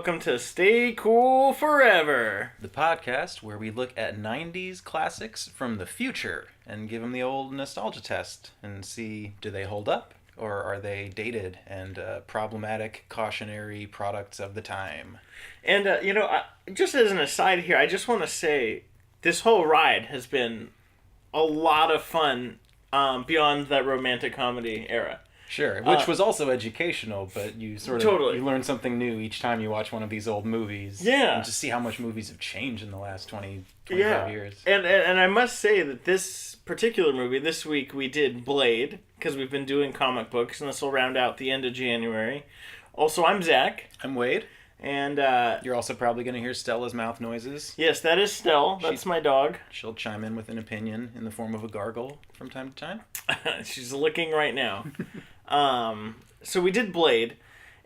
welcome to Stay Cool Forever, the podcast where we look at 90s classics from the future and give them the old nostalgia test and see, do they hold up or are they dated and problematic, cautionary products of the time? And, just as an aside here, I just want to say this whole ride has been a lot of fun beyond that romantic comedy era. Sure, which was also educational, but you sort of totally. You learn something new each time you watch one of these old movies. Yeah. And just see how much movies have changed in the last 25 years. And I must say that this particular movie, this week we did Blade, because we've been doing comic books, and this will round out the end of January. Also, I'm Zach. I'm Wade. And you're also probably going to hear Stella's mouth noises. Yes, that is Stell. That's my dog. She'll chime in with an opinion in the form of a gargle from time to time. She's licking right now. So we did Blade,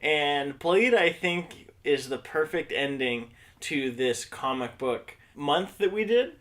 and Blade, I think, is the perfect ending to this comic book month that we did.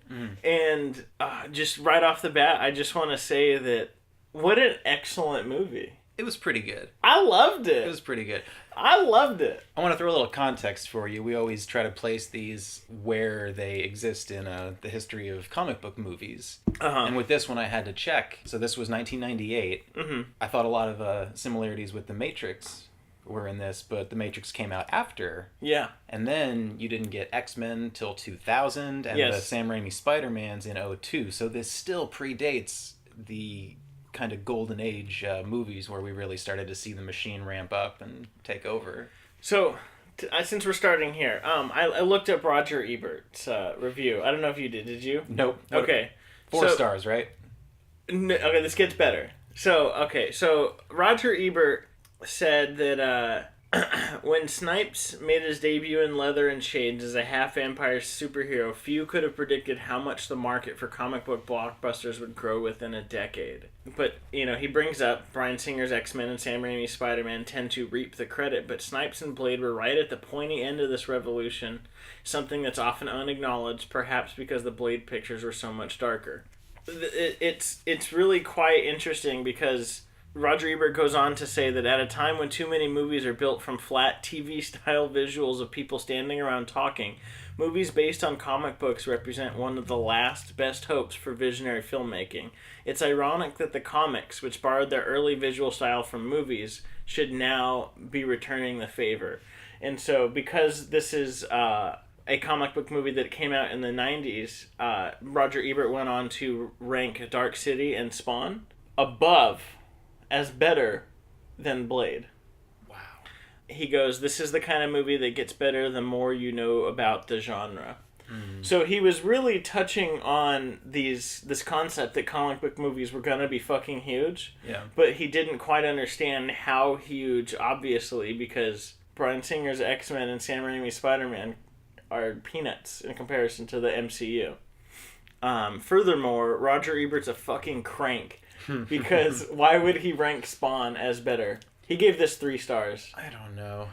And just right off the bat, I just want to say that what an excellent movie. It was pretty good. I loved it. It was pretty good. I loved it. I want to throw a little context for you. We always try to place these where they exist in the history of comic book movies. And with this one, I had to check. So this was 1998. I thought a lot of similarities with The Matrix were in this, but The Matrix came out after. Yeah. And then you didn't get X-Men till 2000, and the Sam Raimi Spider-Man's in 2002. So this still predates the kind of golden age movies where we really started to see the machine ramp up and take over. So, since we're starting here, I looked up Roger Ebert's review. I don't know if you did. Did you? Nope. Okay. 4 stars, right? Okay, this gets better. So Roger Ebert said that when Snipes made his debut in Leather and Shades as a half-vampire superhero, few could have predicted how much the market for comic book blockbusters would grow within a decade. But, he brings up Bryan Singer's X-Men and Sam Raimi's Spider-Man tend to reap the credit, but Snipes and Blade were right at the pointy end of this revolution, something that's often unacknowledged, perhaps because the Blade pictures were so much darker. It's really quite interesting because Roger Ebert goes on to say that at a time when too many movies are built from flat TV-style visuals of people standing around talking, movies based on comic books represent one of the last best hopes for visionary filmmaking. It's ironic that the comics, which borrowed their early visual style from movies, should now be returning the favor. And so, because this is a comic book movie that came out in the 90s, Roger Ebert went on to rank Dark City and Spawn above as better than Blade. Wow. He goes, this is the kind of movie that gets better the more you know about the genre. So he was really touching on this concept that comic book movies were going to be fucking huge. Yeah. But he didn't quite understand how huge, obviously, because Bryan Singer's X-Men and Sam Raimi's Spider-Man are peanuts in comparison to the MCU. Furthermore, Roger Ebert's a fucking crank. Because why would he rank Spawn as better? He gave this 3 stars. I don't know.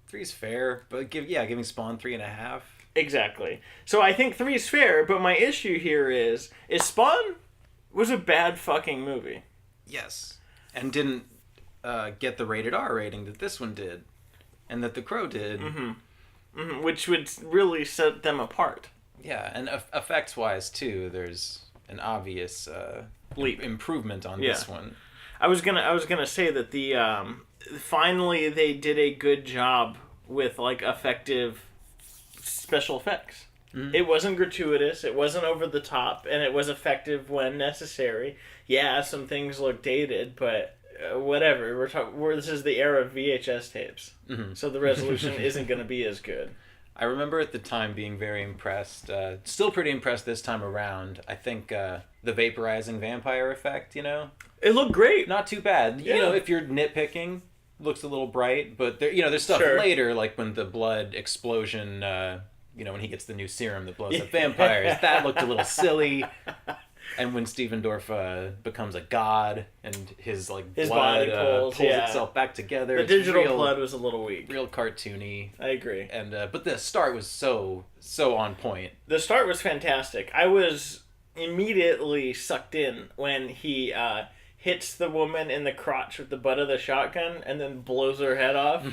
3's fair, but giving Spawn 3.5. Exactly. So I think 3 is fair, but my issue here is Spawn was a bad fucking movie. Yes. And didn't get the rated R rating that this one did. And that The Crow did. Which would really set them apart. Yeah, and effects-wise, too, there's an obvious improvement on this one. I was gonna say that the finally they did a good job with effective special effects. It wasn't gratuitous, it wasn't over the top, and it was effective when necessary. Yeah, some things look dated, but whatever. This is the era of VHS tapes, so the resolution isn't going to be as good. I remember at the time being very impressed. Still pretty impressed this time around. I think the vaporizing vampire effect, It looked great. Not too bad. Yeah. If you're nitpicking, looks a little bright, but there's stuff later, like when the blood explosion, when he gets the new serum that blows up vampires, that looked a little silly. And when Stephen Dorff becomes a god and his blood body pulls itself back together. The digital blood was a little weak. Real cartoony. I agree. And but the start was so on point. The start was fantastic. I was immediately sucked in when he hits the woman in the crotch with the butt of the shotgun and then blows her head off.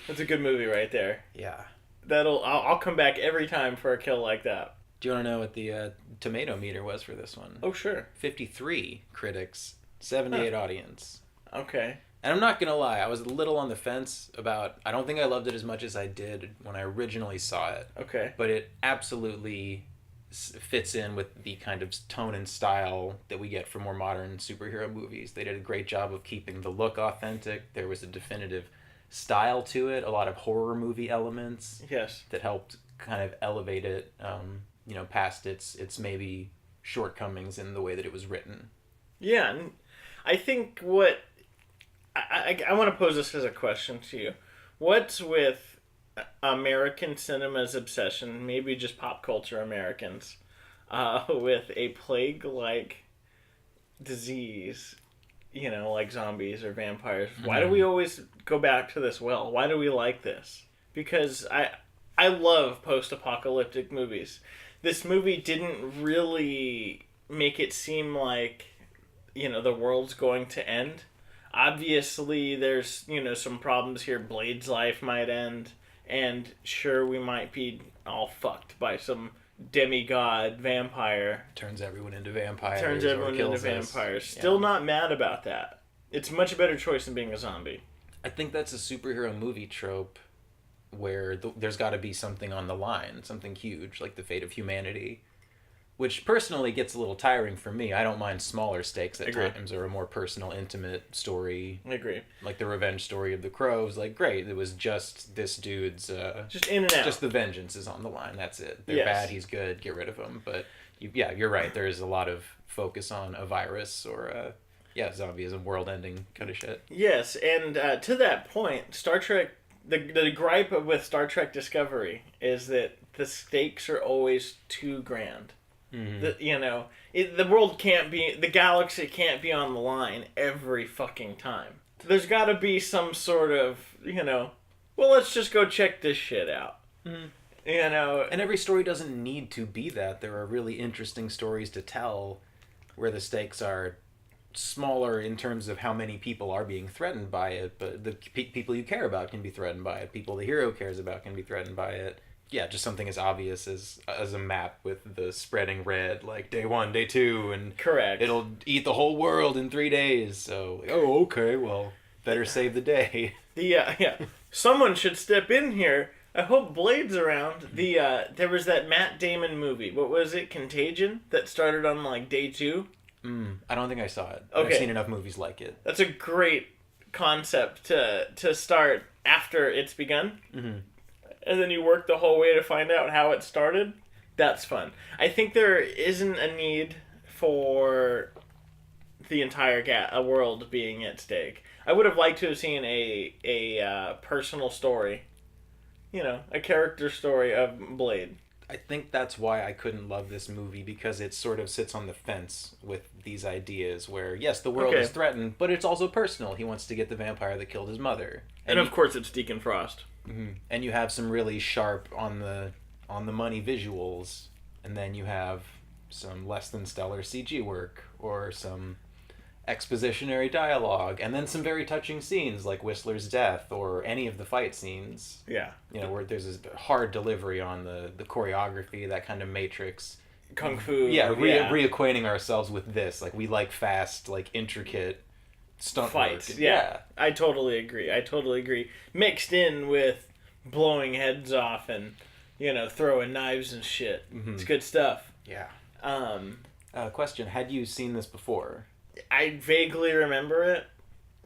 That's a good movie right there. Yeah. I'll come back every time for a kill like that. Do you want to know what the tomato meter was for this one? Oh, sure. 53 critics, 78 audience. Okay. And I'm not going to lie, I was a little on the fence about... I don't think I loved it as much as I did when I originally saw it. Okay. But it absolutely fits in with the kind of tone and style that we get from more modern superhero movies. They did a great job of keeping the look authentic. There was a definitive style to it, a lot of horror movie elements. Yes. That helped kind of elevate it, past its maybe shortcomings in the way that it was written. Yeah, and I think what... I want to pose this as a question to you. What's with American cinema's obsession, maybe just pop culture Americans, with a plague-like disease, like zombies or vampires? Why do we always go back to this well? Why do we like this? Because I love post-apocalyptic movies. This movie didn't really make it seem like, the world's going to end. Obviously, there's, some problems here. Blade's life might end. And sure, we might be all fucked by some demigod vampire. Turns everyone into vampires. Still not mad about that. It's a much better choice than being a zombie. I think that's a superhero movie trope where there's got to be something on the line, something huge, like the fate of humanity. Which personally gets a little tiring for me. I don't mind smaller stakes at times, or a more personal, intimate story. I agree. Like the revenge story of the Crows. Like, great, it was just this dude's... just in and out. Just the vengeance is on the line, that's it. They're bad, he's good, get rid of him. But, you're right, there is a lot of focus on a virus or, zombieism, world-ending kind of shit. Yes, and to that point, Star Trek... The gripe with Star Trek Discovery is that the stakes are always too grand. Mm-hmm. The world can't be... The galaxy can't be on the line every fucking time. There's got to be some sort of, well, let's just go check this shit out. Mm-hmm. And every story doesn't need to be that. There are really interesting stories to tell where the stakes are smaller in terms of how many people are being threatened by it, but the people you care about can be threatened by it. People the hero cares about can be threatened by it. Yeah, just something as obvious as a map with the spreading red, like day 1, day 2, and correct. It'll eat the whole world in 3 days. So, okay, well, better save the day. Someone should step in here. I hope Blade's around. There was that Matt Damon movie. What was it? Contagion? That started on like day 2. I don't think I saw it. Okay. I've seen enough movies like it. That's a great concept to start after it's begun. Mm-hmm. And then you work the whole way to find out how it started. That's fun. I think there isn't a need for the entire world being at stake. I would have liked to have seen a personal story. A character story of Blade. I think that's why I couldn't love this movie, because it sort of sits on the fence with these ideas where, yes, the world is threatened, but it's also personal. He wants to get the vampire that killed his mother. And of course it's Deacon Frost. Mm-hmm. And you have some really sharp on the money visuals, and then you have some less than stellar CG work or some expositionary dialogue, and then some very touching scenes like Whistler's death or any of the fight scenes. Yeah. Where there's this hard delivery on the choreography, that kind of Matrix. Kung Fu. Reacquainting ourselves with this. Like, we like fast, like, intricate stunt fights. Work. Yeah. I totally agree. Mixed in with blowing heads off and, throwing knives and shit. Mm-hmm. It's good stuff. Yeah. Question, had you seen this before? I vaguely remember it,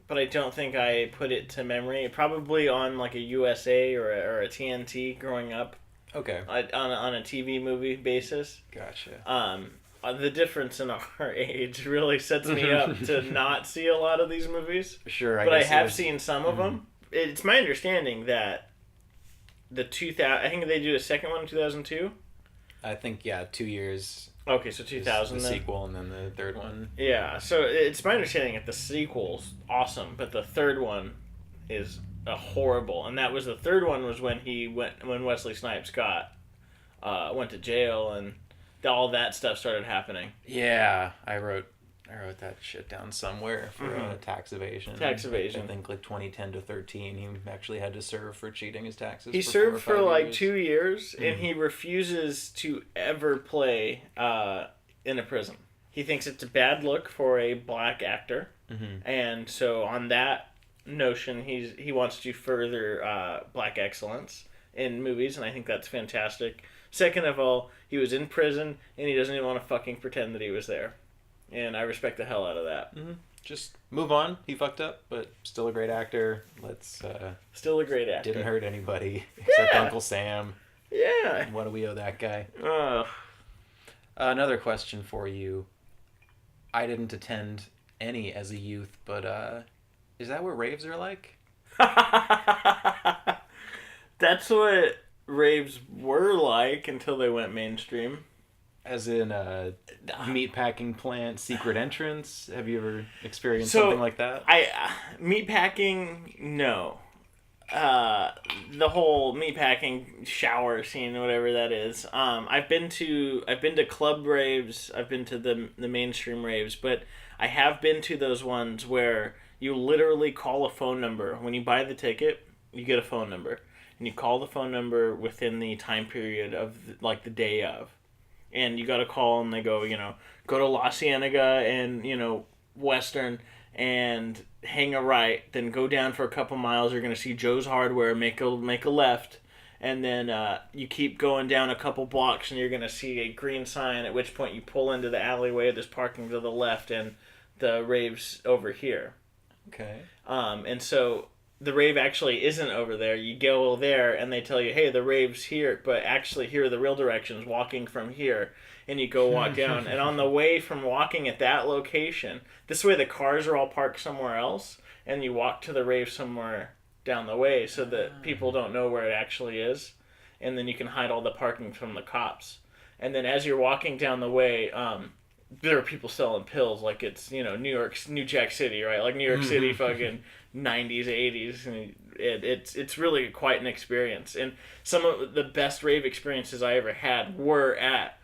but I don't think I put it to memory. Probably on like a USA or a TNT growing up. Okay. On a TV movie basis. Gotcha. The difference in our age really sets me up to not see a lot of these movies. Sure, I have seen some of them. It's my understanding that I think they do a second one in 2002. I think 2 years. Okay, so 2000 the then. sequel, and then the third one. Yeah, so it's my understanding that the sequel's awesome, but the third one is horrible. And the third one was when Wesley Snipes went to jail and all that stuff started happening. Yeah, I wrote I wrote that shit down somewhere for tax evasion. Tax evasion. I think like 2010 to 13, he actually had to serve for cheating his taxes. He served for like 2 years, and he refuses to ever play in a prison. He thinks it's a bad look for a black actor, and so on that notion, he wants to further black excellence in movies, and I think that's fantastic. Second of all, he was in prison, and he doesn't even want to fucking pretend that he was there. And I respect the hell out of that. Just move on. He fucked up, but still a great actor. Still a great actor. Didn't hurt anybody except Uncle Sam. Yeah. What do we owe that guy? Another question for you. I didn't attend any as a youth, but is that what raves are like? That's what raves were like until they went mainstream. As in a meatpacking plant secret entrance? Have you ever experienced something like that? Meatpacking, no. The whole meatpacking shower scene, whatever that is. I've been to club raves. I've been to the mainstream raves, but I have been to those ones where you literally call a phone number. When you buy the ticket, you get a phone number, and you call the phone number within the time period of the day of. And you got to call, and they go, go to La Cienega and, Western, and hang a right. Then go down for a couple miles. You're going to see Joe's Hardware. Make a left. And then you keep going down a couple blocks, and you're going to see a green sign, at which point you pull into the alleyway. There's parking to the left, and the rave's over here. Okay. And so the rave actually isn't over there. You go there and they tell you, hey, the rave's here, but actually here are the real directions, walking from here. And you go walk down. And on the way from walking at that location, this way the cars are all parked somewhere else, and you walk to the rave somewhere down the way so that people don't know where it actually is. And then you can hide all the parking from the cops. And then as you're walking down the way, there are people selling pills like it's, New Jack City, right? Like New York City fucking 90s, 80s. And it's really quite an experience. And some of the best rave experiences I ever had were at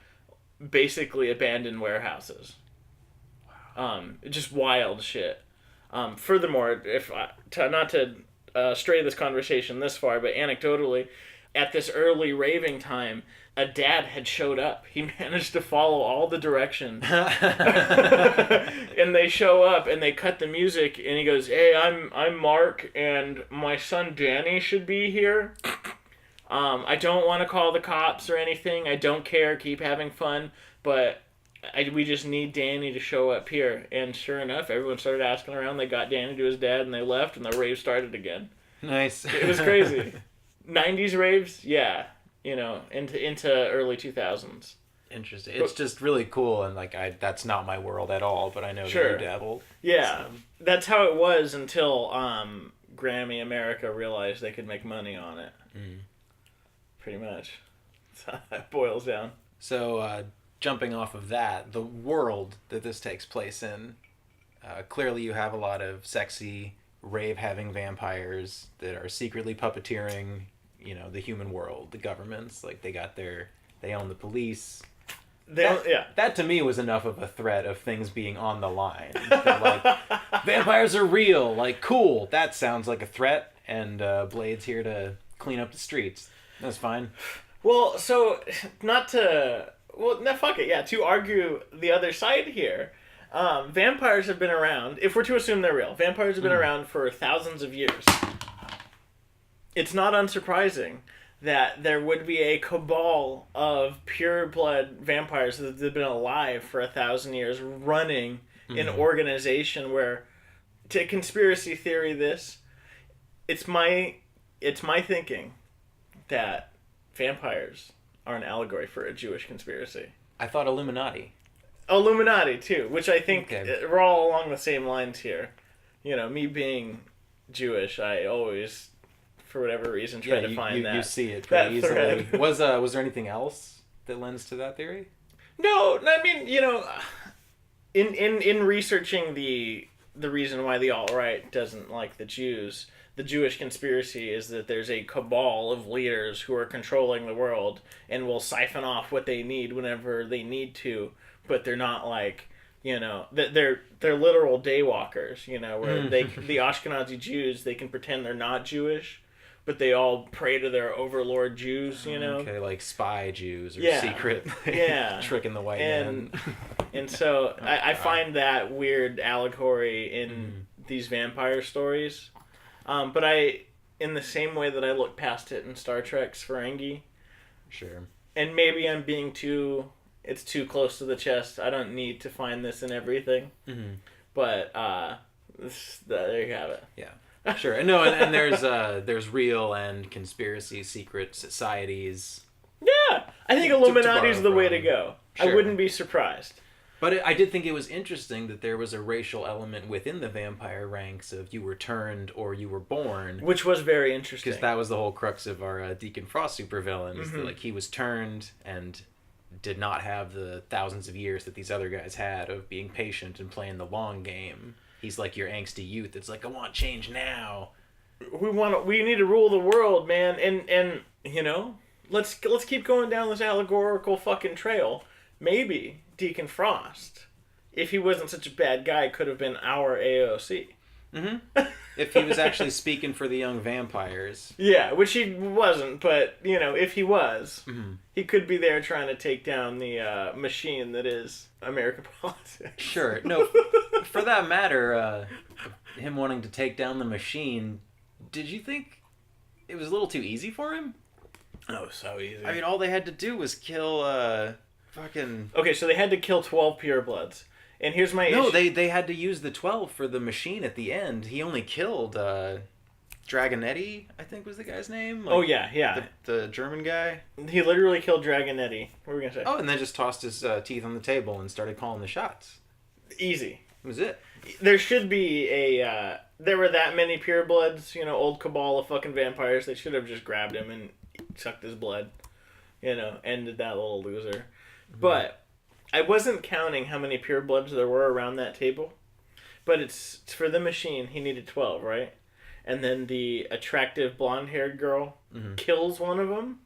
basically abandoned warehouses. Wow. Just wild shit. Furthermore, not to stray this conversation this far, but anecdotally, at this early raving time, a dad had showed up. He managed to follow all the directions. And they show up and they cut the music, and he goes, hey, I'm Mark, and my son Danny should be here. I don't want to call the cops or anything. I don't care. Keep having fun. But we just need Danny to show up here. And sure enough, everyone started asking around. They got Danny to his dad, and they left, and the rave started again. Nice. It was crazy. 90s raves? Yeah. Into early 2000s. Interesting. It's just really cool, and that's not my world at all, but I know that you dabbled. Yeah. So. That's how it was until Grammy America realized they could make money on it. Pretty much. That's how that boils down. So, jumping off of that, the world that this takes place in, clearly you have a lot of sexy, rave-having vampires that are secretly puppeteering, the human world, the governments. They own the police. That to me was enough of a threat of things being on the line. Vampires are real. Cool. That sounds like a threat, and Blade's here to clean up the streets. That's fine. Well, so, fuck it, yeah, to argue the other side here, vampires have been around, if we're to assume they're real, vampires have been around for thousands of years. It's not unsurprising that there would be a cabal of pure-blood vampires that have been alive for 1,000 years, running an organization where, to conspiracy theory this, it's my thinking that vampires are an allegory for a Jewish conspiracy. I thought Illuminati. Illuminati, too, which I think we're all along the same lines here. Me being Jewish, I always, for whatever reason, try to find that. You see it pretty easily. Was there anything else that lends to that theory? No, I mean, in researching the reason why the alt-right doesn't like the Jews, the Jewish conspiracy is that there's a cabal of leaders who are controlling the world and will siphon off what they need whenever they need to, but they're not that they're literal daywalkers, where the Ashkenazi Jews, they can pretend they're not Jewish, but they all pray to their overlord Jews, Okay, like spy Jews or Yeah. secret tricking the white man. And so I find that weird allegory in these vampire stories. But in the same way that I look past it in Star Trek's Ferengi. Sure. And maybe I'm being it's too close to the chest. I don't need to find this in everything. Mm-hmm. But there you have it. Yeah. Sure. And there's real and conspiracy secret societies. Yeah. I think Illuminati's the way to go. Sure. I wouldn't be surprised. But I did think it was interesting that there was a racial element within the vampire ranks of you were turned or you were born. Which was very interesting. Because that was the whole crux of our Deacon Frost supervillain. Is that, he was turned and did not have the thousands of years that these other guys had of being patient and playing the long game. He's like your angsty youth. It's like, I want change now. We need to rule the world, man. And let's keep going down this allegorical fucking trail. Maybe Deacon Frost, if he wasn't such a bad guy, could have been our AOC. Mm-hmm. If he was actually speaking for the young vampires. Yeah, which he wasn't, but, if he was, he could be there trying to take down the machine that is American politics. Sure. No, for that matter, him wanting to take down the machine, did you think it was a little too easy for him? Oh, so easy. I mean, all they had to do was kill, fucking... Okay, so they had to kill 12 purebloods. And here's my issue. No, they had to use the 12 for the machine at the end. He only killed Dragonetti, I think was the guy's name. Like, yeah. The German guy. He literally killed Dragonetti. What were we going to say? Oh, and then just tossed his teeth on the table and started calling the shots. Easy. That was it. There should be there were that many purebloods, old cabal of fucking vampires. They should have just grabbed him and sucked his blood. Ended that little loser. Mm-hmm. But I wasn't counting how many purebloods there were around that table. But it's for the machine, he needed 12, right? And then the attractive blonde-haired girl kills one of them.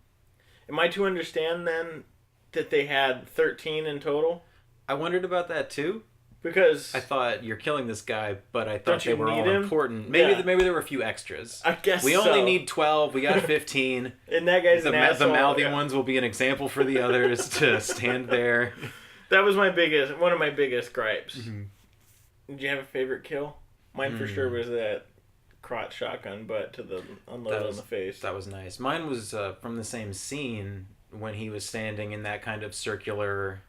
Am I to understand, then, that they had 13 in total? I wondered about that, too. Because... I thought, you're killing this guy, but I thought they were all him? important. Maybe there were a few extras. I guess we only need 12, we got 15. And that guy's an asshole. The mouthy ones will be an example for the others to stand there. That was one of my biggest gripes. Mm-hmm. Did you have a favorite kill? Mine for sure was that crotch shotgun butt to the unload on the face. That was nice. Mine was from the same scene when he was standing in that kind of circular,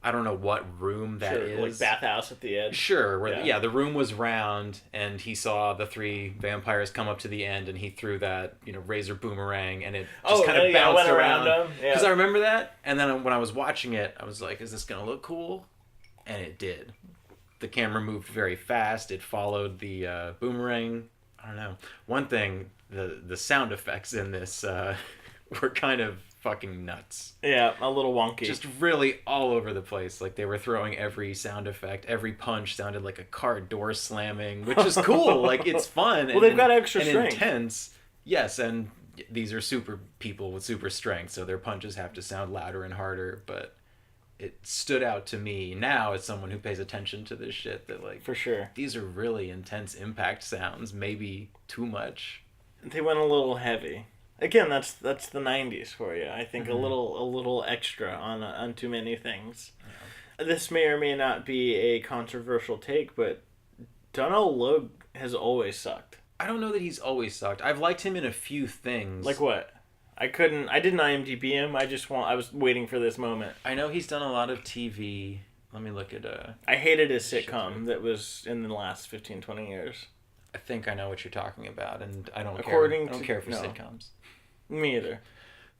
I don't know what room that is. Like bathhouse at the edge. Sure. Where the room was round and he saw the three vampires come up to the end and he threw that, razor boomerang and it just kind of bounced around him. Because I remember that. And then when I was watching it, I was like, is this going to look cool? And it did. The camera moved very fast. It followed the boomerang. I don't know. One thing, the sound effects in this were kind of fucking nuts. Yeah, a little wonky. Just really all over the place. Like they were throwing every sound effect. Every punch sounded like a car door slamming, which is cool. Like it's fun. Well, they've got extra strength. Intense. Yes, and these are super people with super strength, so their punches have to sound louder and harder, but it stood out to me now as someone who pays attention to this shit that like for sure these are really intense impact sounds, maybe too much. They went a little heavy. Again, that's the 90s for you. I think a little extra on too many things. Yeah. This may or may not be a controversial take, but Donald Logue has always sucked. I don't know that he's always sucked. I've liked him in a few things. Like what? I didn't IMDb him. I was waiting for this moment. I know he's done a lot of TV. Let me look at I hated his sitcom that was in the last 15, 20 years. I think I know what you're talking about, and I don't care for sitcoms. Me either.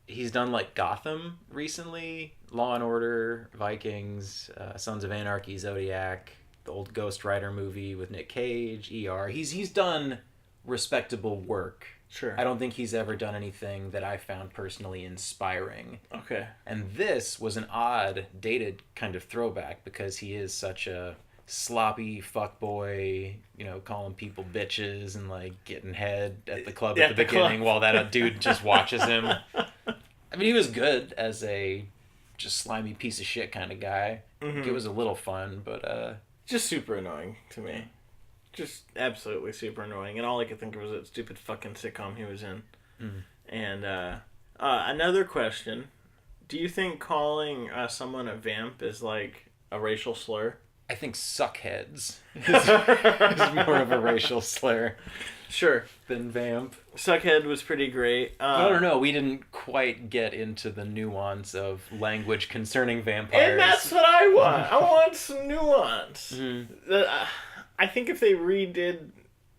He's done like Gotham recently, Law and Order, Vikings, Sons of Anarchy, Zodiac, the old Ghost Rider movie with Nick Cage, ER. He's done respectable work. Sure. I don't think he's ever done anything that I found personally inspiring. Okay. And this was an odd, dated kind of throwback because he is such a sloppy fuckboy, calling people bitches and like getting head at the club at the beginning while that dude just watches him. I mean, he was good as a just slimy piece of shit kind of guy. Mm-hmm. It was a little fun, but just super annoying to me. Just absolutely super annoying, and all I could think of was that stupid fucking sitcom he was in. Mm. And another question: do you think calling someone a vamp is like a racial slur? I think suckheads is more of a racial slur. Sure. Than vamp. Suckhead was pretty great. I don't know. We didn't quite get into the nuance of language concerning vampires. And that's what I want. I want some nuance. Mm-hmm. I think if they redid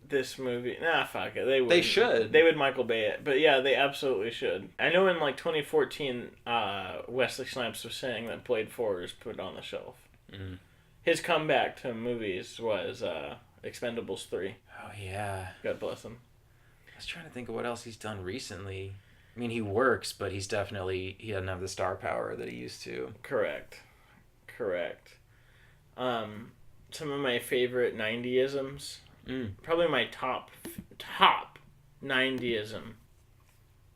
this movie... Nah, fuck it. They should. They would Michael Bay it. But yeah, they absolutely should. I know in like 2014, Wesley Snipes was saying that Blade 4 is put on the shelf. Mm-hmm. His comeback to movies was Expendables 3. Oh, yeah. God bless him. I was trying to think of what else he's done recently. I mean, he works, but he doesn't have the star power that he used to. Correct. Some of my favorite 90isms. Probably my top 90ism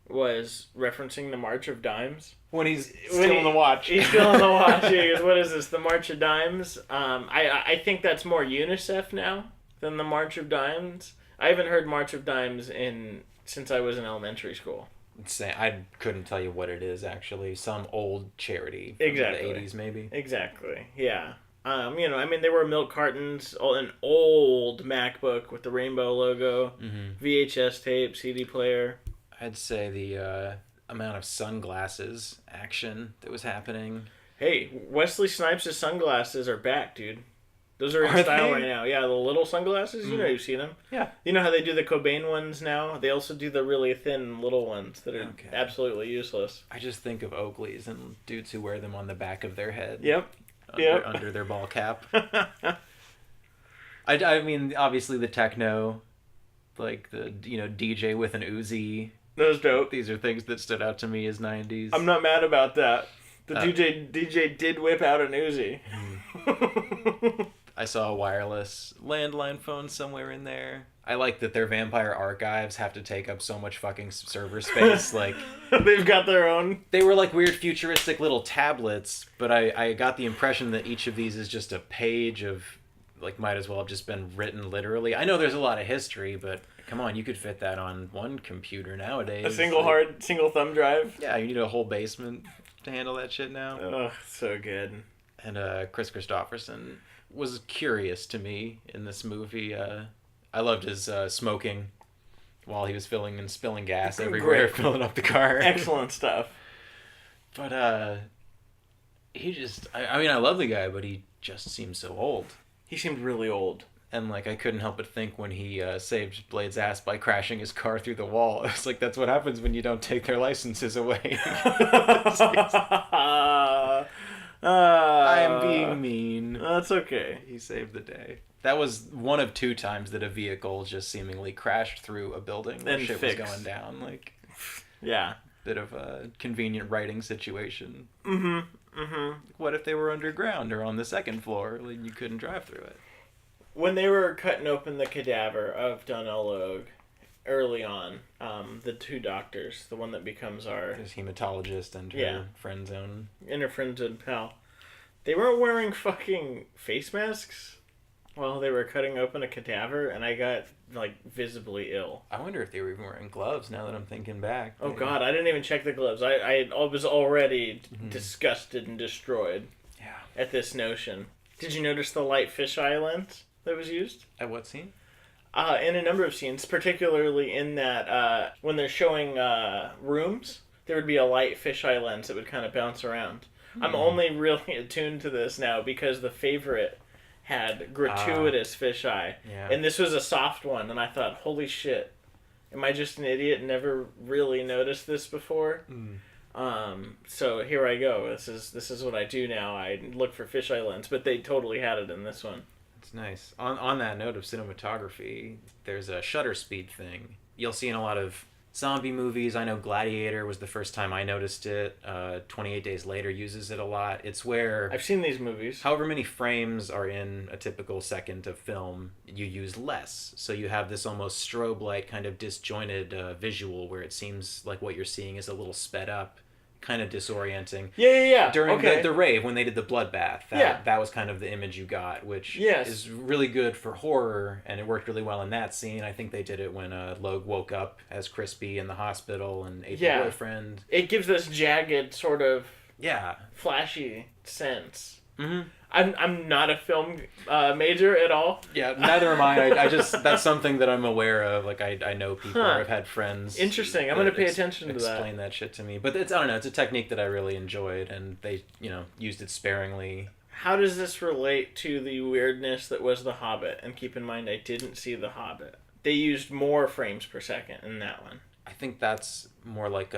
was referencing the March of Dimes. When he's still on the watch. He's still on the watch. He goes, what is this, the March of Dimes? I think that's more UNICEF now than the March of Dimes. I haven't heard March of Dimes since I was in elementary school. I couldn't tell you what it is, actually. Some old charity from the 80s, maybe. Exactly, yeah. There were milk cartons, an old MacBook with the rainbow logo, VHS tape, CD player. I'd say the amount of sunglasses action that was happening. Hey, Wesley Snipes' sunglasses are back, dude. Those are in style right now. Yeah, the little sunglasses, you know, you've seen them. Yeah. You know how they do the Cobain ones now? They also do the really thin little ones that are absolutely useless. I just think of Oakleys and dudes who wear them on the back of their head. Yep. Under their ball cap. I mean, obviously the techno, like the, DJ with an Uzi. That was dope. These are things that stood out to me as 90s. I'm not mad about that. The DJ did whip out an Uzi. I saw a wireless landline phone somewhere in there. I like that their vampire archives have to take up so much fucking server space. Like they've got their own. They were like weird futuristic little tablets, but I got the impression that each of these is just a page of, like, might as well have just been written literally. I know there's a lot of history, but come on, you could fit that on one computer nowadays. A single thumb drive? Yeah, you need a whole basement to handle that shit now. Oh, so good. And Kris Kristofferson was curious to me in this movie. I loved his smoking while he was filling and spilling gas everywhere, filling up the car. Excellent stuff. But he just... I love the guy, but he just seems so old. He seemed really old. And, like, I couldn't help but think when he saved Blade's ass by crashing his car through the wall. It's like, that's what happens when you don't take their licenses away. I'm being mean. That's okay. He saved the day. That was one of two times that a vehicle just seemingly crashed through a building where shit was going down. Like, yeah. Bit of a convenient writing situation. Mm-hmm. Mm-hmm. What if they were underground or on the second floor? Like, you couldn't drive through it. When they were cutting open the cadaver of Donnell Logue early on, the two doctors, the one that becomes his hematologist and her friend zone. And her friend zone pal, they weren't wearing fucking face masks while they were cutting open a cadaver, and I got, like, visibly ill. I wonder if they were even wearing gloves now that I'm thinking back. Oh, God, I didn't even check the gloves. I was already disgusted and destroyed at this notion. Did you notice the light fisheye lens that was used? At what scene? In a number of scenes, particularly in that when they're showing rooms, there would be a light fisheye lens that would kind of bounce around. I'm only really attuned to this now because The Favorite had gratuitous fisheye. Yeah. And this was a soft one, and I thought, holy shit, am I just an idiot and never really noticed this before? So here I go. This is what I do now. I look for fisheye lens, but they totally had it in this one. It's nice. On that note of cinematography, there's a shutter speed thing. You'll see in a lot of zombie movies. I know Gladiator was the first time I noticed it. 28 Days Later uses it a lot. It's where... I've seen these movies. However many frames are in a typical second of film, you use less. So you have this almost strobe light kind of disjointed visual where it seems like what you're seeing is a little sped up kind of disorienting. Yeah. During the rave, when they did the bloodbath, that was kind of the image you got, which yes. is really good for horror, and it worked really well in that scene. I think they did it when Logue woke up as Crispy in the hospital and ate the boyfriend. It gives this jagged sort of flashy sense. Mm-hmm. I'm not a film major at all. Yeah, neither am I. I just, that's something that I'm aware of. Like, I know people, or I've had friends. Interesting. I'm going to pay attention to that. Explain that shit to me. But it's, I don't know, it's a technique that I really enjoyed, and they, used it sparingly. How does this relate to the weirdness that was The Hobbit? And keep in mind, I didn't see The Hobbit. They used more frames per second in that one. I think that's more like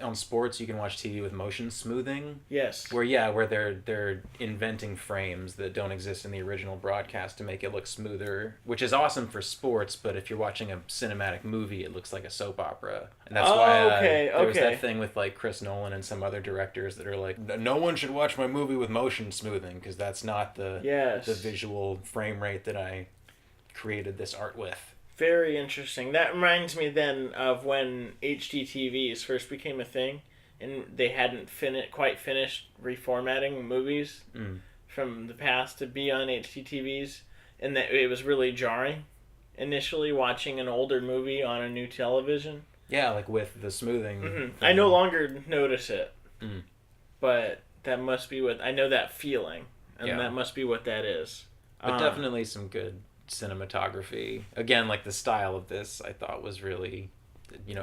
on sports, you can watch TV with motion smoothing. Yes. Where they're inventing frames that don't exist in the original broadcast to make it look smoother, which is awesome for sports, but if you're watching a cinematic movie, it looks like a soap opera. And that's why there was that thing with like Chris Nolan and some other directors that are like, no one should watch my movie with motion smoothing because that's not the visual frame rate that I created this art with. Very interesting. That reminds me then of when HDTVs first became a thing, and they hadn't quite finished reformatting movies from the past to be on HDTVs, and that it was really jarring initially watching an older movie on a new television. Yeah, like with the smoothing. Mm-hmm. I no longer notice it, but that must be what I know, that feeling, and that must be what that is. But definitely some good cinematography. Again, like the style of this, I thought was really,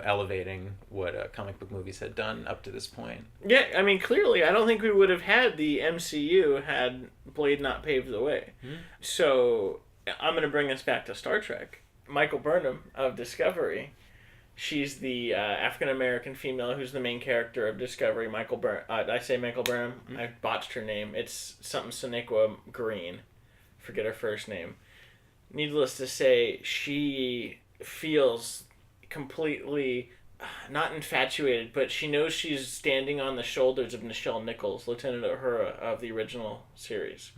elevating what comic book movies had done up to this point. Yeah, I mean, clearly, I don't think we would have had the MCU had Blade not paved the way. Mm-hmm. So, I'm going to bring us back to Star Trek. Michael Burnham of Discovery. She's the African-American female who's the main character of Discovery. I say Michael Burnham? Mm-hmm. I botched her name. It's something Sonequa Green. Forget her first name. Needless to say, she feels completely not infatuated, but she knows she's standing on the shoulders of Nichelle Nichols, Lieutenant Uhura of the original series.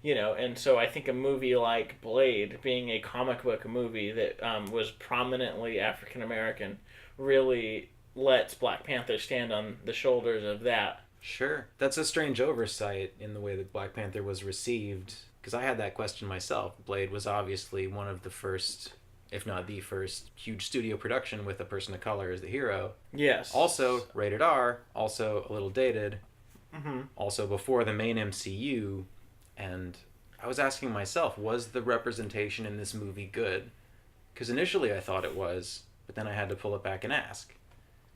And so I think a movie like Blade, being a comic book movie that was prominently African American, really lets Black Panther stand on the shoulders of that. Sure. That's a strange oversight in the way that Black Panther was received. Because I had that question myself. Blade was obviously one of the first, if not the first, huge studio production with a person of color as the hero. Yes. Also rated R, also a little dated, also before the main MCU. And I was asking myself, was the representation in this movie good? Because initially I thought it was, but then I had to pull it back and ask.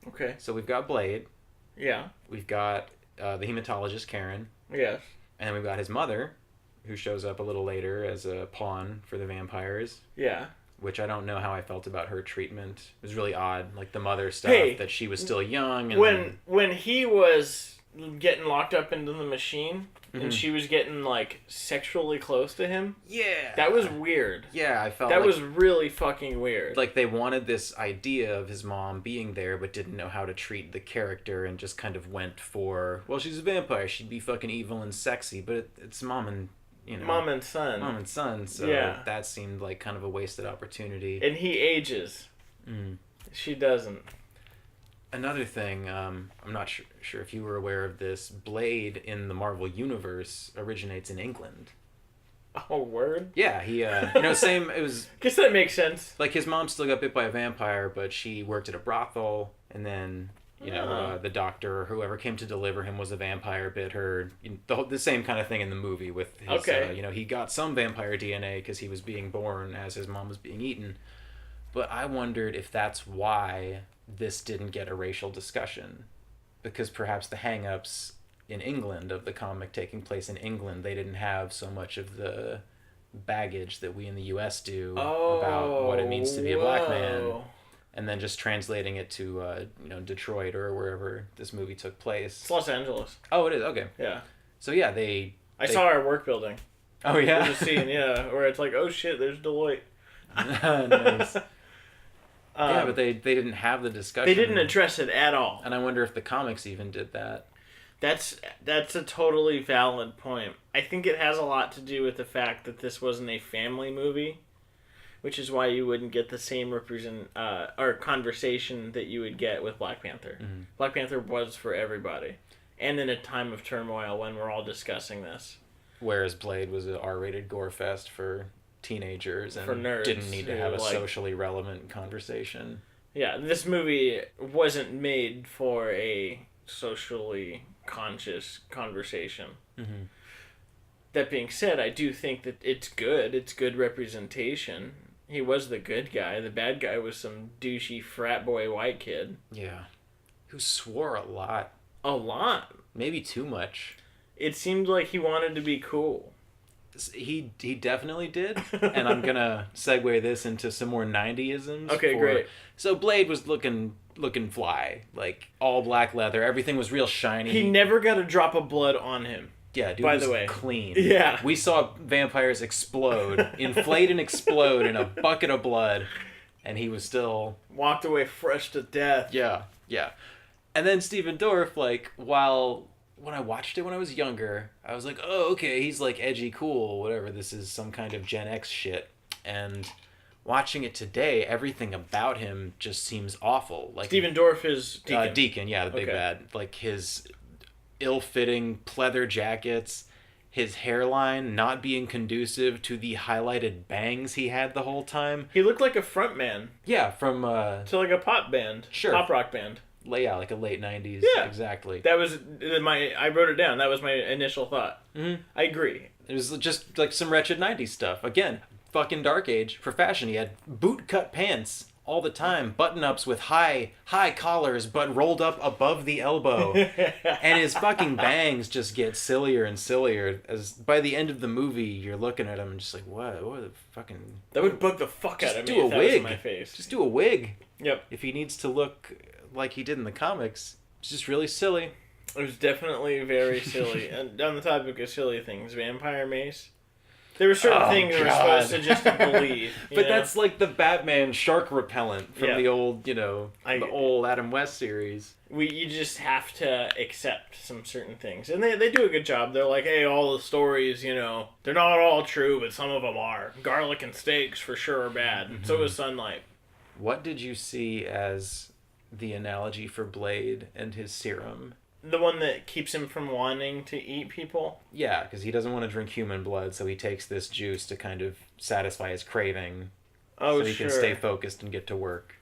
Okay. So we've got Blade. Yeah. We've got the hematologist, Karen. Yes. And then we've got his mother, who shows up a little later as a pawn for the vampires. Yeah. Which I don't know how I felt about her treatment. It was really odd, like the mother stuff, that she was still young. And when he was getting locked up into the machine, and she was getting, like, sexually close to him. Yeah. That was weird. Yeah, I felt that was really fucking weird. Like they wanted this idea of his mom being there, but didn't know how to treat the character, and just kind of went for, well, she's a vampire, she'd be fucking evil and sexy, but it's mom and... Mom and son. So that seemed like kind of a wasted opportunity. And he ages. She doesn't. Another thing, I'm not sure if you were aware of this, Blade in the Marvel Universe originates in England. Oh, word? Yeah, he, same, it was... Guess that makes sense. Like, his mom still got bit by a vampire, but she worked at a brothel, and then... the doctor or whoever came to deliver him was a vampire, bit her. The same kind of thing in the movie with his, he got some vampire DNA because he was being born as his mom was being eaten. But I wondered if that's why this didn't get a racial discussion. Because perhaps the hang-ups in England of the comic taking place in England, they didn't have so much of the baggage that we in the U.S. do about what it means to be a black man. And then just translating it to, Detroit or wherever this movie took place. It's Los Angeles. Oh, it is? Okay. Yeah. So, yeah, I saw our work building. Oh, yeah? There's a scene, where it's like, oh, shit, there's Deloitte. Nice. But they didn't have the discussion. They didn't address it at all. And I wonder if the comics even did that. That's a totally valid point. I think it has a lot to do with the fact that this wasn't a family movie. which is why you wouldn't get the same or conversation that you would get with Black Panther. Mm-hmm. Black Panther was for everybody, and in a time of turmoil when we're all discussing this. Whereas Blade was an R-rated gore fest for teenagers and for nerds, didn't need to have a socially relevant conversation. Yeah, this movie wasn't made for a socially conscious conversation. Mm-hmm. That being said, I do think that it's good. It's good representation. He was the good guy. The bad guy was some douchey frat boy white kid. Yeah. Who swore a lot. A lot. Maybe too much. It seemed like he wanted to be cool. He definitely did. And I'm going to segue this into some more 90-isms. Okay, great. So Blade was looking fly. Like, all black leather. Everything was real shiny. He never got a drop of blood on him. Yeah, dude by was the way. Clean. Yeah. We saw vampires explode, inflate and explode in a bucket of blood, and he was still... walked away fresh to death. Yeah, yeah. And then Stephen Dorff, like, when I watched it when I was younger, I was like, oh, okay, he's like edgy, cool, whatever, this is some kind of Gen X shit. And watching it today, everything about him just seems awful. Like Stephen Dorff is Deacon. Deacon, yeah, the big bad. Like his ill-fitting pleather jackets, his hairline not being conducive to the highlighted bangs he had the whole time. He looked like a front man. Yeah, from... to like a pop band. Sure. Pop rock band. Yeah, like a late 90s. Yeah. Exactly. That was I wrote it down. That was my initial thought. Mm-hmm. I agree. It was just like some wretched 90s stuff. Again, fucking dark age for fashion. He had boot-cut pants all the time, button-ups with high collars but rolled up above the elbow. And his fucking bangs just get sillier and sillier as by the end of the movie you're looking at him and just like, what the fucking... That would bug the fuck out of me if that was in my face. Just do a wig. Yep. If he needs to look like he did in the comics. It's just really silly. It was definitely very silly. And on the topic of silly things, Vampire Mace. There were certain things we were supposed to just believe. But that's like the Batman shark repellent from the old, the old Adam West series. You just have to accept some certain things. And they do a good job. They're like, hey, all the stories, they're not all true, but some of them are. Garlic and steaks for sure are bad. Mm-hmm. So is sunlight. What did you see as the analogy for Blade and his serum? The one that keeps him from wanting to eat people? Yeah, because he doesn't want to drink human blood, so he takes this juice to kind of satisfy his craving. Oh, so he can stay focused and get to work.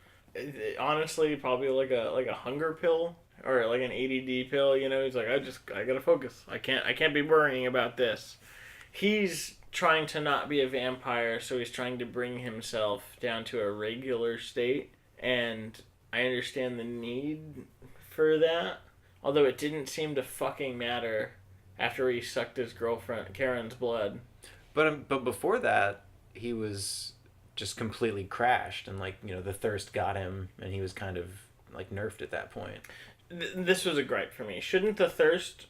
Honestly, probably like a hunger pill or like an ADD pill. He's like, I gotta focus. I can't be worrying about this. He's trying to not be a vampire, so he's trying to bring himself down to a regular state, and I understand the need for that. Although it didn't seem to fucking matter after he sucked his girlfriend Karen's blood. But before that, he was just completely crashed, and the thirst got him, and he was kind of nerfed at that point. This was a gripe for me. Shouldn't the thirst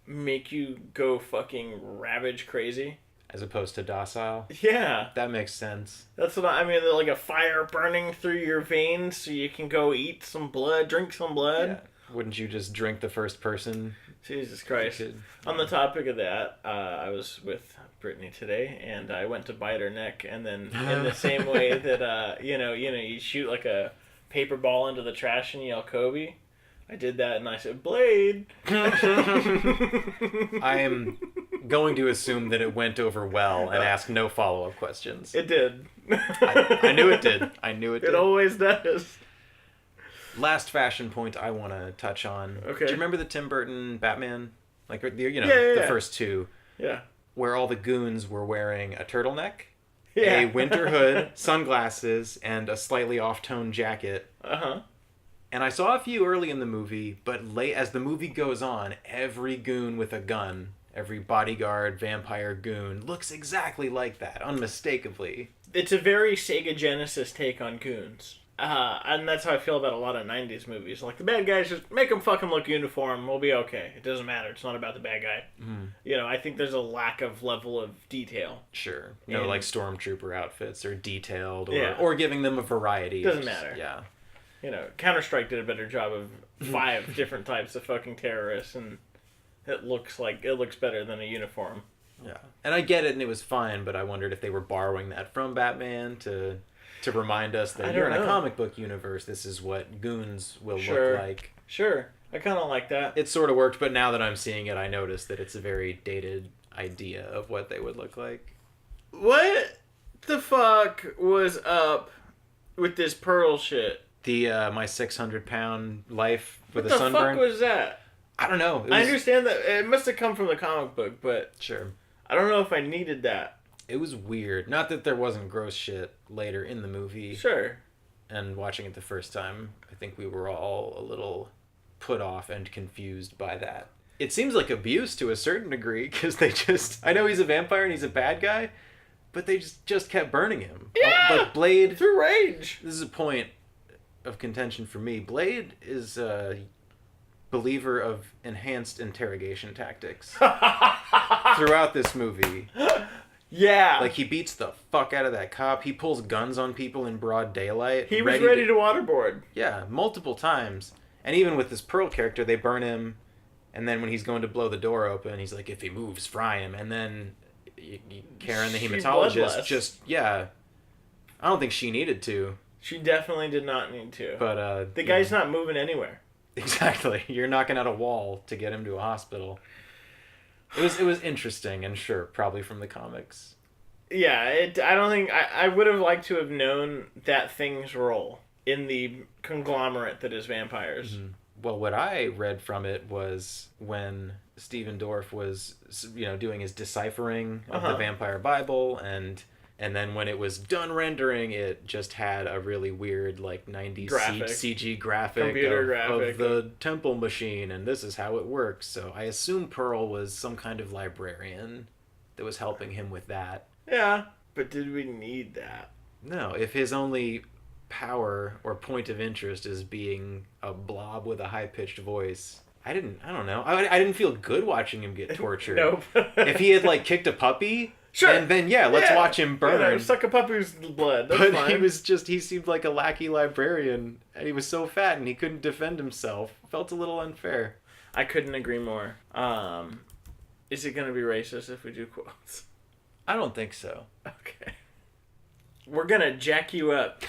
make you go fucking ravage crazy? As opposed to docile? Yeah. That makes sense. That's what I mean. Like a fire burning through your veins so you can go eat some blood, drink some blood. Yeah. Wouldn't you just drink the first person? Jesus Christ. On the topic of that, I was with Brittany today, and I went to bite her neck, and then in the same way that, you shoot like a paper ball into the trash and yell Kobe, I did that, and I said, Blade! I am going to assume that it went over well and ask no follow-up questions. It did. I knew it did. I knew it did. It always does. Last fashion point I want to touch on. Okay. Do you remember the Tim Burton Batman? The first two. Yeah. Where all the goons were wearing a turtleneck, a winter hood, sunglasses, and a slightly off-tone jacket. Uh-huh. And I saw a few early in the movie, but as the movie goes on, every goon with a gun, every bodyguard, vampire goon, looks exactly like that, unmistakably. It's a very Sega Genesis take on goons. And that's how I feel about a lot of 90s movies. Like, the bad guys, just make them fucking look uniform. We'll be okay. It doesn't matter. It's not about the bad guy. Mm. I think there's a lack of level of detail. Sure. No, like stormtrooper outfits or detailed or giving them a variety. Doesn't matter. Yeah. Counter-Strike did a better job of 5 different types of fucking terrorists, and it looks better than a uniform. Yeah, and I get it, and it was fine, but I wondered if they were borrowing that from Batman to remind us that you're in a comic book universe. This is what goons will look like. Sure, I kind of like that. It sort of worked, but now that I'm seeing it, I notice that it's a very dated idea of what they would look like. What the fuck was up with this Pearl shit? The my 600-pound life with a sunburn. What the fuck was that? I don't know. I understand that it must have come from the comic book, but sure, I don't know if I needed that. It was weird. Not that there wasn't gross shit later in the movie. Sure. And watching it the first time, I think we were all a little put off and confused by that. It seems like abuse to a certain degree, because they just... I know he's a vampire and he's a bad guy, but they just kept burning him. Yeah! But Blade... Through rage! This is a point of contention for me. Blade is a believer of enhanced interrogation tactics throughout this movie. Yeah. Like, he beats the fuck out of that cop. He pulls guns on people in broad daylight. He was ready to waterboard. Yeah, multiple times. And even with this Pearl character, they burn him. And then when he's going to blow the door open, he's like, if he moves, fry him. And then Karen, the hematologist, just, yeah. I don't think she needed to. She definitely did not need to. But, the guy's not moving anywhere. Exactly. You're knocking out a wall to get him to a hospital. It was interesting, and sure, probably from the comics. Yeah, I don't think... I would have liked to have known that thing's role in the conglomerate that is vampires. Mm-hmm. Well, what I read from it was when Stephen Dorff was, doing his deciphering of the Vampire Bible, and then when it was done rendering, it just had a really weird, like, 90s CG graphic of the temple machine, and this is how it works. So I assume Pearl was some kind of librarian that was helping him with that. Yeah, but did we need that? No, if his only power or point of interest is being a blob with a high-pitched voice... I don't know. I didn't feel good watching him get tortured. Nope. If he had, like, kicked a puppy... Sure. And then, let's watch him burn. Suck a puppy's blood. That's but fine. he seemed like a lackey librarian, and he was so fat and he couldn't defend himself. Felt a little unfair. I couldn't agree more. Is it going to be racist if we do quotes? I don't think so. Okay. We're going to jack you up.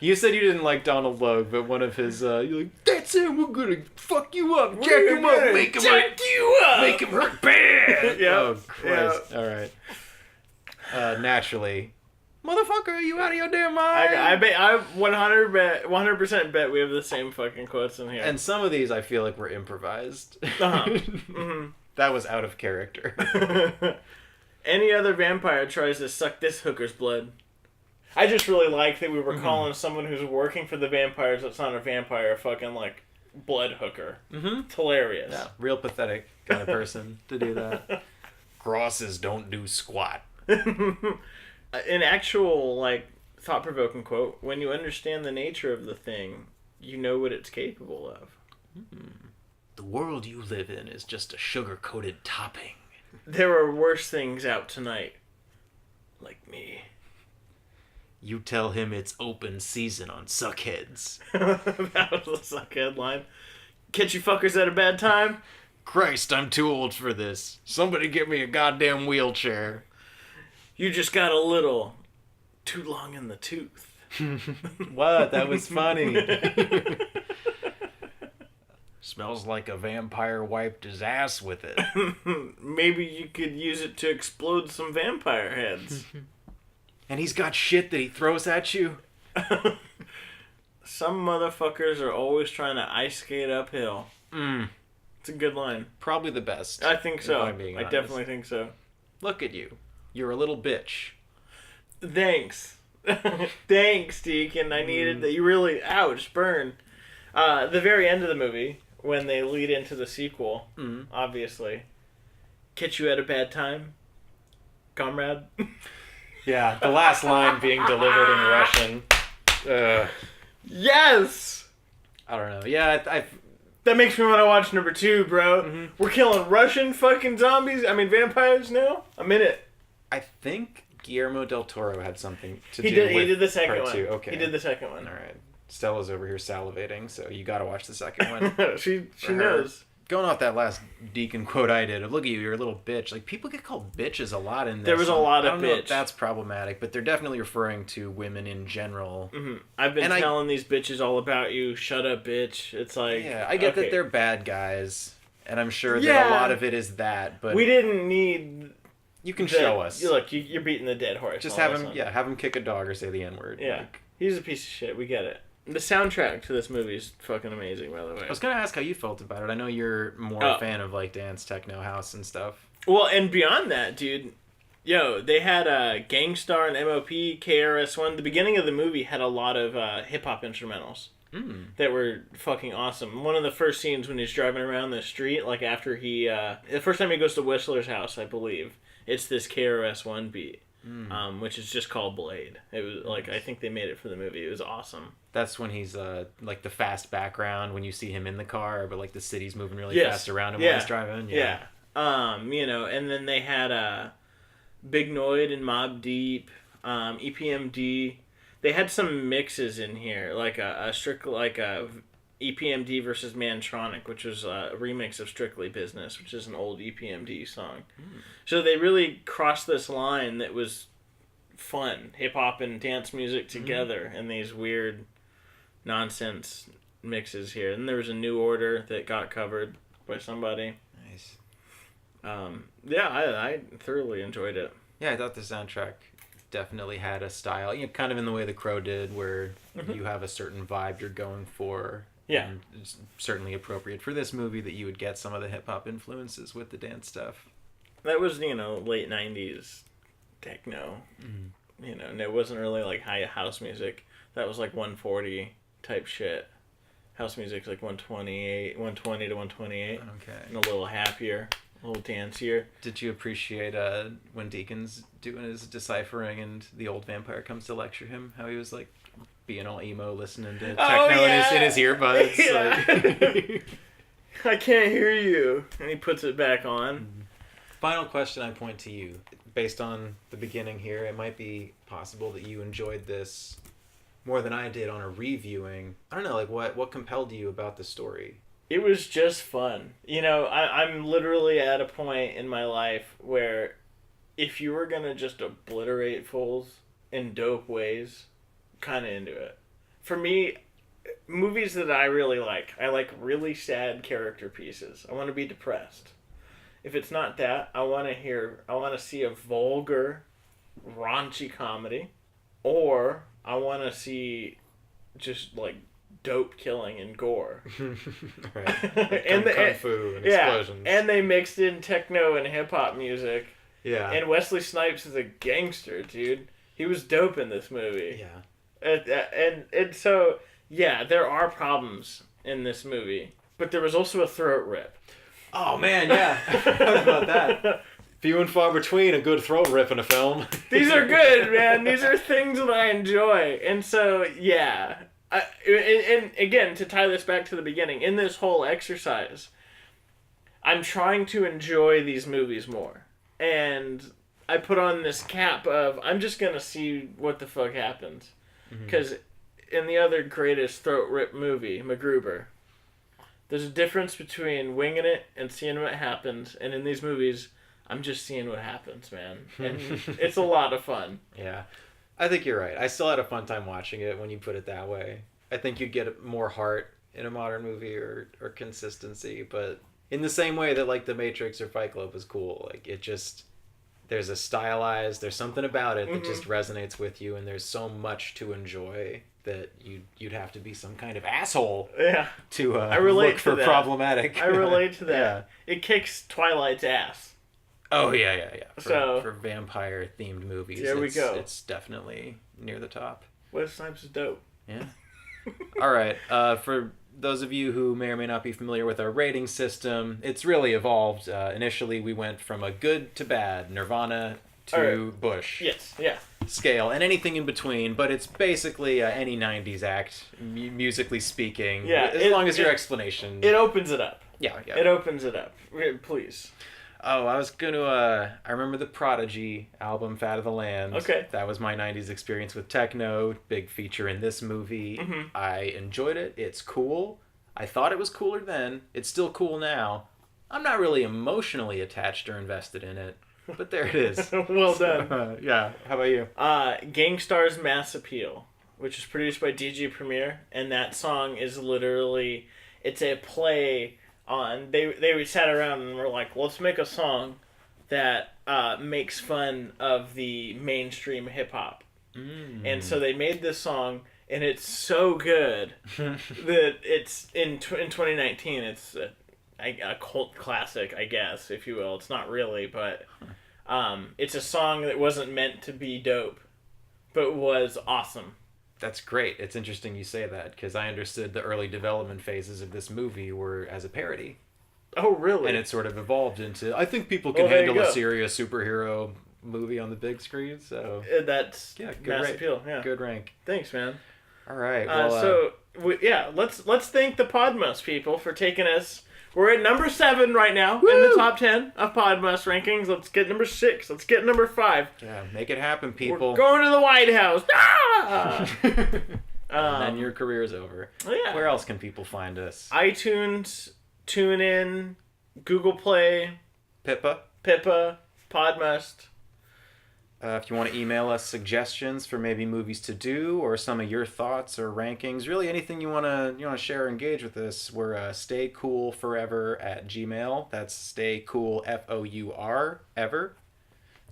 You said you didn't like Donald Logue, but one of his, you're like, that's it, we're gonna fuck you up, jack him up, make him hurt bad. Yep. Oh, Christ. Yep. All right. Naturally. Motherfucker, are you out of your damn mind? I 100% bet we have the same fucking quotes in here. And some of these I feel like were improvised. Mm-hmm. That was out of character. Any other vampire tries to suck this hooker's blood. I just really like that we were calling someone who's working for the vampires that's not a vampire a fucking, like, blood hooker. Mm-hmm. It's hilarious. Yeah, real pathetic kind of person to do that. Crosses don't do squat. An actual, like, thought-provoking quote, when you understand the nature of the thing, you know what it's capable of. The world you live in is just a sugar-coated topping. There are worse things out tonight. Like me. You tell him it's open season on Suckheads. That was the Suckhead line. Catch you fuckers at a bad time? Christ, I'm too old for this. Somebody get me a goddamn wheelchair. You just got a little too long in the tooth. What? That was funny. Smells like a vampire wiped his ass with it. Maybe you could use it to explode some vampire heads. And he's got shit that he throws at you. Some motherfuckers are always trying to ice skate uphill. It's a good line. Probably the best. I think so. I honest. definitely think so. Look at you. You're a little bitch. Thanks. Thanks, Deacon. I needed that. You really, ouch, burn. The very end of the movie, when they lead into the sequel, obviously. Catch you at a bad time, comrade. Yeah, the last line being delivered in Russian. Yes! I don't know. Yeah, that makes me want to watch number 2, bro. Mm-hmm. We're killing Russian fucking vampires now? I'm in it. I think Guillermo del Toro had something to do with He did the second one. 2. Okay. He did the second one. All right. Stella's over here salivating, so you got to watch the second one. she knows. going off that last Deacon quote I did, look at you, you're a little bitch. Like, people get called bitches a lot in this. There was a lot of I don't bitch. know if that's problematic, but they're definitely referring to women in general. Mm-hmm. I've been telling these bitches all about you. Shut up, bitch. It's like... Yeah, I get that they're bad guys, and I'm sure that a lot of it is that, but... We didn't need... You can show us. Look, you're beating the dead horse. Just have him kick a dog or say the N-word. Yeah. Like, he's a piece of shit. We get it. The soundtrack to this movie is fucking amazing, by the way. I was going to ask how you felt about it. I know you're more a fan of, like, dance, techno, house, and stuff. Well, and beyond that, dude, they had Gangstar and MOP, KRS-One. The beginning of the movie had a lot of hip-hop instrumentals that were fucking awesome. One of the first scenes when he's driving around the street, like after the first time he goes to Whistler's house, I believe, it's this KRS-One beat. Which is just called Blade. It was like, I think they made it for the movie. It was awesome. That's when he's like the fast background when you see him in the car, but like the city's moving really fast around him while he's driving. Yeah. And then they had Big Noid and Mobb Deep, EPMD. They had some mixes in here, like a EPMD versus Mantronic, which was a remix of Strictly Business, which is an old EPMD song. So they really crossed this line that was fun, hip-hop and dance music together in these weird nonsense mixes here. And there was a New Order that got covered by somebody. Nice. I thoroughly enjoyed it. Yeah, I thought the soundtrack definitely had a style, kind of in the way The Crow did, where you have a certain vibe you're going for. Yeah. And it's certainly appropriate for this movie that you would get some of the hip-hop influences with the dance stuff. That was, late 90s techno. And it wasn't really like high house music. That was like 140 type shit. House music's like 120 to 128. Okay. And a little happier, a little dancier. Did you appreciate when Deacon's doing his deciphering and the old vampire comes to lecture him, how he was like being all emo, listening to techno in his earbuds? Yeah. I can't hear you. And he puts it back on. Final question I point to you. Based on the beginning here, it might be possible that you enjoyed this more than I did on a reviewing. I don't know, like what compelled you about the story? It was just fun. I'm literally at a point in my life where if you were going to just obliterate fools in dope ways, kind of into it. For me, movies that I really like really sad character pieces. I want to be depressed. If it's not that, I want to see a vulgar, raunchy comedy, or I want to see just like dope killing and gore. Right. And kung fu and explosions. And they mixed in techno and hip hop music. Yeah. And Wesley Snipes is a gangster, dude. He was dope in this movie. Yeah. And so, yeah, there are problems in this movie, but there was also a throat rip. Oh man, yeah. I forgot about that. Few and far between a good throat rip in a film. These are good, man. These are things that I enjoy. And so, yeah. And again, to tie this back to the beginning, in this whole exercise, I'm trying to enjoy these movies more. And I put on this cap of, I'm just going to see what the fuck happens. Because in the other greatest throat rip movie, MacGruber, there's a difference between winging it and seeing what happens. And in these movies, I'm just seeing what happens, man. And it's a lot of fun. Yeah. I think you're right. I still had a fun time watching it when you put it that way. I think you'd get more heart in a modern movie or consistency. But in the same way that like The Matrix or Fight Club was cool. Like it just... There's there's something about it that just resonates with you. And there's so much to enjoy that you'd have to be some kind of asshole to I relate look for that. Problematic. I relate to that. Yeah. It kicks Twilight's ass. Oh, yeah. For vampire-themed movies, there we go. It's definitely near the top. Wesley Snipes is dope. Yeah. All right. For those of you who may or may not be familiar with our rating system, it's really evolved. Initially, we went from a good to bad, Nirvana to Bush. Yes, yeah. Scale, and anything in between, but it's basically any 90s act, musically speaking, as long as your explanation... It opens it up. Yeah. It opens it up. Please. Oh, I was going to... I remember the Prodigy album, Fat of the Land. Okay. That was my 90s experience with techno. Big feature in this movie. I enjoyed it. It's cool. I thought it was cooler then. It's still cool now. I'm not really emotionally attached or invested in it, but there it is. Well done. Yeah. How about you? Gangstar's Mass Appeal, which is produced by DJ Premier, and that song is literally, it's a play on, they sat around and were like, let's make a song that makes fun of the mainstream hip-hop. And so they made this song, and it's so good that it's, in 2019, it's a cult classic, I guess, if you will. It's not really, but it's a song that wasn't meant to be dope, but was awesome. That's great. It's interesting you say that, because I understood the early development phases of this movie were as a parody. Oh, really? And it sort of evolved into, I think people can handle a serious superhero movie on the big screen, so... That's Mass Appeal, yeah. Good rank. Thanks, man. All right, well... let's thank the Podmas people for taking us... We're at number 7 right now in the top 10 of Podmas rankings. Let's get number 6. Let's get number 5. Yeah, make it happen, people. We're going to the White House. Ah! And then your career's over. Yeah. Where else can people find us? iTunes, TuneIn, Google Play, Pippa, Podmust. If you want to email us suggestions for maybe movies to do or some of your thoughts or rankings, really anything you want to share or engage with us, we're staycoolforever@gmail.com. That's staycool FOUR ever.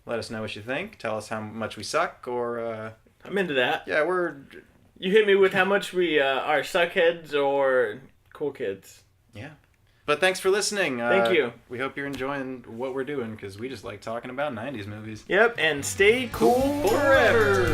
Let us know what you think. Tell us how much we suck, or I'm into that. Yeah, you hit me with how much we are suckheads or cool kids. Yeah. But thanks for listening. Thank you. We hope you're enjoying what we're doing, because we just like talking about 90s movies. Yep, and stay cool forever.